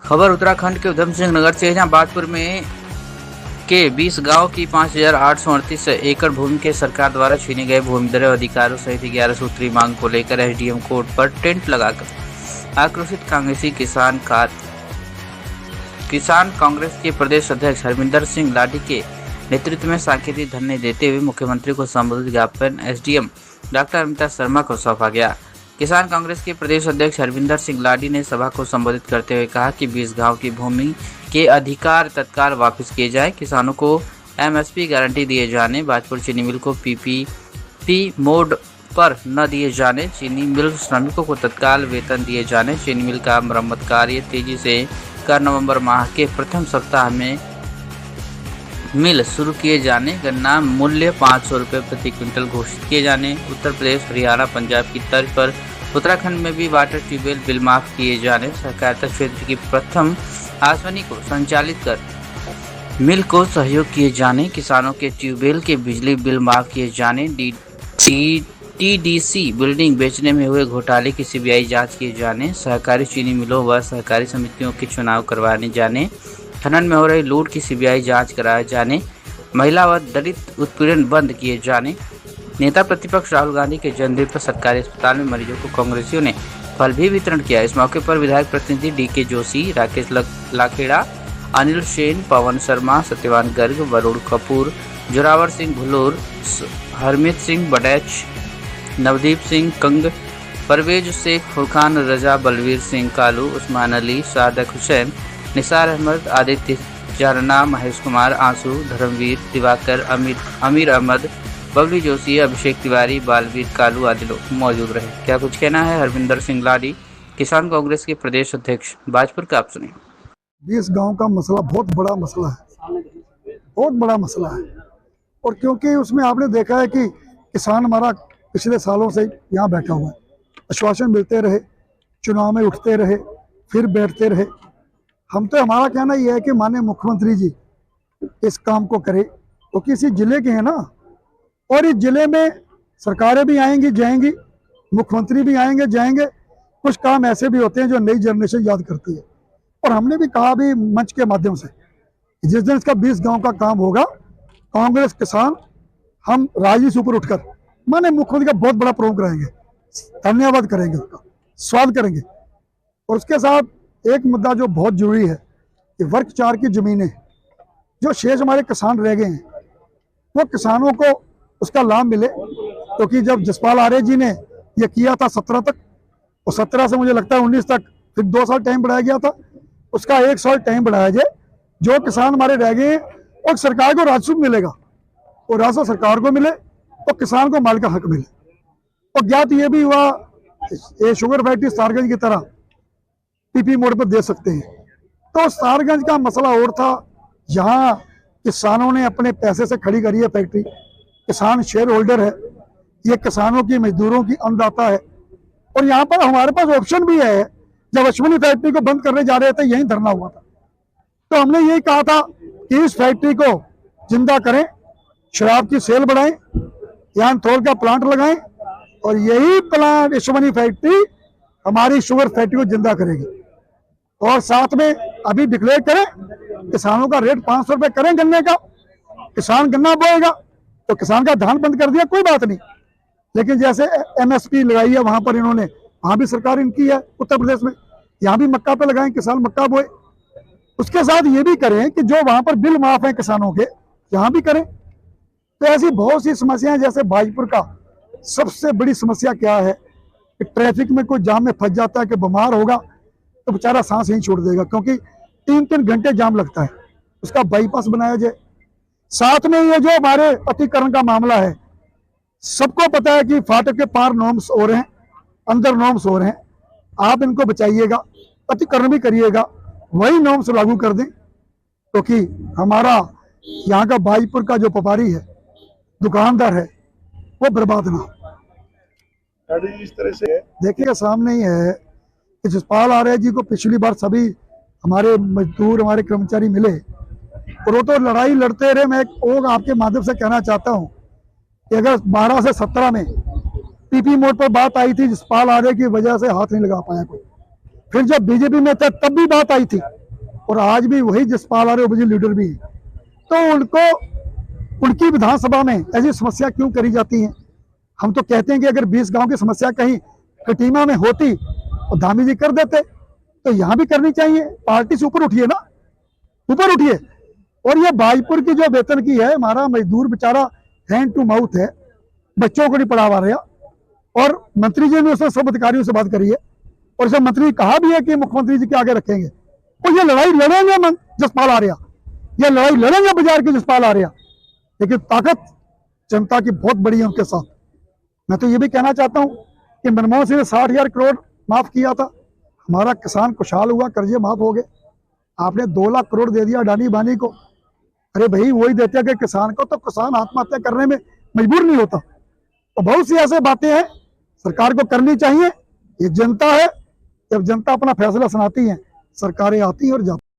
खबर उत्तराखंड के उधम सिंह नगर से है, जहां बाजपुर में के 20 गांव की 5,838 एकड़ भूमि के सरकार द्वारा छीने गए भूमिधर अधिकारों सहित 11 सूत्री मांग को लेकर एसडीएम कोर्ट पर टेंट लगाकर आक्रोशित कांग्रेसी किसान कांग्रेस के प्रदेश अध्यक्ष हरविंदर सिंह लाडी के नेतृत्व में सांकेतिक धरने देते हुए मुख्यमंत्री को संबोधित ज्ञापन एसडीएम डॉक्टर अमिता शर्मा को सौंपा गया। किसान कांग्रेस के प्रदेश अध्यक्ष हरविंदर सिंह लाडी ने सभा को संबोधित करते हुए कहा कि 20 गांव की भूमि के अधिकार तत्काल वापस किए जाए, किसानों को एमएसपी गारंटी दिए जाने, बाजपुर चीनी मिल को पीपीपी मोड पर न दिए जाने, चीनी मिल श्रमिकों को तत्काल वेतन दिए जाने, चीनी मिल का मरम्मत कार्य तेजी से कर नवंबर माह के प्रथम सप्ताह में मिल शुरू किए जाने, गन्ना मूल्य 500 रुपये प्रति क्विंटल घोषित किए जाने, उत्तर प्रदेश, हरियाणा, पंजाब की तर्ज पर उत्तराखंड में भी वाटर ट्यूबवेल बिल माफ किए जाने, सहकारिता क्षेत्र की प्रथम आसवनी को संचालित कर मिल को सहयोग किए जाने, किसानों के ट्यूबवेल के बिजली बिल माफ किए जाने, टीडीसी बिल्डिंग बेचने में हुए घोटाले की सीबीआई जांच किए जाने, सहकारी चीनी मिलों व सहकारी समितियों के चुनाव करवाने जाने, खनन में हो रही लूट की सीबीआई जांच कराए जाने, महिला व दलित उत्पीड़न बंद किए जाने। नेता प्रतिपक्ष राहुल गांधी के जन्मदिन पर सरकारी अस्पताल में मरीजों को कांग्रेसियों ने फल भी वितरण किया। इस मौके पर विधायक प्रतिनिधि डीके जोशी, राकेश लाखेड़ा, अनिल सेन, पवन शर्मा, सत्यवान गर्ग, वरुण कपूर, जोरावर सिंह भुल्लर, हरमीत सिंह बडैच, नवदीप सिंह कंग, परवेज शेख, फुरकान रजा, बलवीर सिंह कालू, उस्मान अली, सादक हुसैन, निसार अहमद, आदित्य चारना, महेश कुमार, आंसू, धर्मवीर, दिवाकर, अमीर अहमद, बबली जोशी, अभिषेक तिवारी, बालवीर कालू आदि लोग मौजूद रहे। क्या कुछ कहना है हरविंदर सिंह लाडी, किसान कांग्रेस के प्रदेश अध्यक्ष बाजपुर का, आप सुनिए। 20 गांव का मसला बहुत बड़ा मसला है, बहुत बड़ा मसला है। और क्योंकि उसमें आपने देखा है कि किसान हमारा पिछले सालों से यहाँ बैठा हुआ है, आश्वासन मिलते रहे, चुनाव में उठते रहे, फिर बैठते रहे। हम तो हमारा कहना यह है कि माननीय मुख्यमंत्री जी इस काम को करें, क्योंकि इसी जिले के हैं ना, और इस जिले में सरकारें भी आएंगी जाएंगी, मुख्यमंत्री भी आएंगे जाएंगे, कुछ काम ऐसे भी होते हैं जो नई जनरेशन याद करती है। और हमने भी कहा भी मंच के माध्यम से, जिस दिन इसका 20 गांव का काम होगा, कांग्रेस किसान हम राजी से ऊपर उठकर माने मुख्यमंत्री का बहुत बड़ा प्रोग्राम कराएंगे, धन्यवाद करेंगे, उसका स्वागत करेंगे। और उसके साथ एक मुद्दा जो बहुत जरूरी है कि वर्ग 4 की जमीनें जो शेष हमारे किसान रह गए हैं, वो किसानों को उसका लाभ मिले। क्योंकि जब जसपाल आर्य जी ने ये किया था 17 तक, और 17 से मुझे लगता है 19 तक, फिर 2 साल टाइम बढ़ाया गया था, उसका 1 साल टाइम बढ़ाया जाए। जो किसान हमारे रह गए हैं और सरकार को राजस्व मिलेगा, और राजस्व सरकार को मिले तो किसान को माल का हक मिले। और ज्ञात ये भी हुआ, ये शुगर फैक्ट्री सारगंज की तरह पीपी मोड पर दे सकते हैं। तो सारगंज का मसला और था, यहाँ किसानों ने अपने पैसे से खड़ी करी है फैक्ट्री, किसान शेयर होल्डर है, ये किसानों की मजदूरों की अन्नदाता है। और यहाँ पर हमारे पास ऑप्शन भी है, जब अश्विनी फैक्ट्री को बंद करने जा रहे थे यहीं धरना हुआ था, तो हमने यही कहा था कि इस फैक्ट्री को जिंदा करें, शराब की सेल बढ़ाएं, यहाँ थोल का प्लांट लगाएं, और यही प्लांट अश्विनी फैक्ट्री हमारी शुगर फैक्ट्री को जिंदा करेगी। और साथ में अभी डिक्लेयर करें, किसानों का रेट 500 रुपए करें गन्ने का, किसान गन्ना बोएगा तो किसान का धान बंद कर दिया, कोई बात नहीं। लेकिन जैसे एमएसपी लगाई है वहां पर इन्होंने, वहां भी सरकार इनकी है उत्तर प्रदेश में, यहाँ भी मक्का पे लगाएं, किसान मक्का बोए। उसके साथ ये भी करें कि जो वहां पर बिल माफ है किसानों के, यहाँ भी करें। तो ऐसी बहुत सी समस्याएं, जैसे बाजपुर का सबसे बड़ी समस्या क्या है कि ट्रैफिक में कोई जाम में फंस जाता है कि बीमार होगा तो बेचारा सांस ही छोड़ देगा, क्योंकि 3-3 घंटे जाम लगता है। उसका बाईपास बनाया जाए। साथ में ये जो हमारे अतिक्रमण का मामला है, सबको पता है कि फाटक के पार नॉर्म्स हो रहे हैं, अंदर नॉर्म्स हो रहे हैं, आप इनको बचाइएगा, अतिक्रमण भी करिएगा, वही नॉर्म्स लागू कर दें, क्योंकि हमारा यहाँ का बाजपुर का जो व्यापारी है, दुकानदार है, वो बर्बाद ना हो। इस तरह से देखिए सामने ही है कि जसपाल आर्य जी को पिछली बार सभी हमारे मजदूर, हमारे कर्मचारी मिले, और वो तो लड़ाई लड़ते रहे। मैं एक आपके माध्यम से कहना चाहता हूँ कि अगर 12 से 17 में पीपी मोड पर बात आई थी, जसपाल आर्य की वजह से हाथ नहीं लगा पाया कोई, फिर जब बीजेपी में थे तब भी बात आई थी, और आज भी वही जसपाल आ रहे ओपोजिशन लीडर भी है, तो उनको उनकी विधानसभा में ऐसी समस्या क्यों करी जाती है? हम तो कहते हैं कि अगर 20 गांव की समस्या कहीं कटीमा में होती तो धामी जी कर देते, तो यहाँ भी करनी चाहिए। पार्टी से ऊपर उठिए ना, ऊपर उठिए। और ये बाजपुर की जो वेतन की है, हमारा मजदूर बेचारा हैंड टू माउथ है, बच्चों को नहीं पढ़ावा रहा, और मंत्री जी ने उसमें सब अधिकारियों से बात करी है, और इसे मंत्री ने कहा भी है कि मुख्यमंत्री जी के आगे रखेंगे। और ये लड़ाई लड़ेंगे जसपाल आ रहा, ये लड़ाई लड़ेंगे बाजार के जसपाल आ रहा, लेकिन ताकत जनता की बहुत बड़ी है उनके साथ। मैं तो ये भी कहना चाहता हूँ कि मनमोहन सिंह ने 60,000 करोड़ माफ किया था, हमारा किसान खुशहाल हुआ, कर्जे माफ हो गए। आपने 2 लाख करोड़ दे दिया अडानी बानी को। अरे भाई, वही देते अगर किसान को, तो किसान आत्महत्या करने में मजबूर नहीं होता। तो बहुत सी ऐसे बातें हैं सरकार को करनी चाहिए। ये जनता है, जब जनता अपना फैसला सुनाती है, सरकारें आती हैं और जाती हैं।